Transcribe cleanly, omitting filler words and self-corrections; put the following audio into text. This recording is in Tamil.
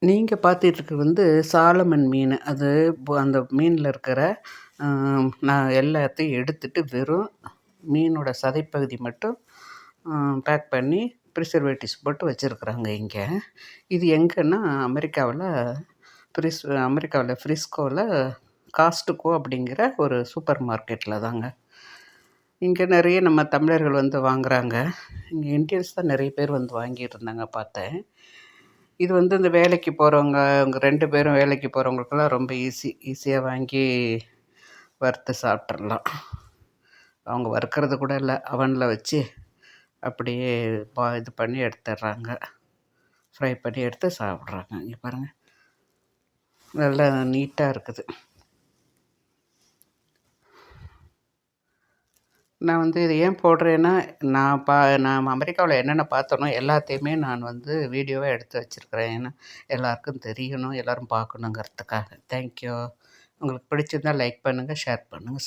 நீங்கள் பார்த்துட்ருக்கிறது வந்து சாலமன் மீன். அது அந்த மீனில் இருக்கிற நான் எல்லாத்தையும் எடுத்துட்டு வெறும் மீனோட சதைப்பகுதி மட்டும் பேக் பண்ணி ப்ரிசர்வேட்டிவ்ஸ் போட்டு வச்சுருக்குறாங்க இங்கே. இது எங்கன்னா அமெரிக்காவில் ஃப்ரிஸ்கோவில் காஸ்ட்கோ அப்படிங்கிற ஒரு சூப்பர் மார்க்கெட்டில் தாங்க. இங்கே நிறைய நம்ம தமிழர்கள் வந்து வாங்குகிறாங்க. இங்கே இந்தியன்ஸ் தான் நிறைய பேர் வந்து வாங்கிட்டு இருந்தாங்க பார்த்தேன். இது வந்து இந்த வேலைக்கு போகிறவங்க, அவங்க 2 பேரும் வேலைக்கு போகிறவங்களுக்கெல்லாம் ரொம்ப ஈஸியாக வாங்கி வறுத்து சாப்பிட்றலாம். அவங்க வறுக்கிறது கூட இல்லை, அவனில் வச்சு அப்படியே இது பண்ணி எடுத்துடுறாங்க, ஃப்ரை பண்ணி எடுத்து சாப்பிட்றாங்க. இங்கே பாருங்கள், நல்லா நீட்டாக இருக்குது. நான் வந்து இதை ஏன் போடுறேன்னா, நான் அமெரிக்காவில் என்னென்ன பார்த்தேனோ எல்லாத்தையுமே நான் வந்து வீடியோவாக எடுத்து வச்சுருக்கிறேன். ஏன்னா எல்லாருக்கும் தெரியணும், எல்லோரும் பார்க்கணுங்கிறதுக்காக. தேங்க்யூ. உங்களுக்கு பிடிச்சிருந்தால் லைக் பண்ணுங்கள், ஷேர் பண்ணுங்கள்,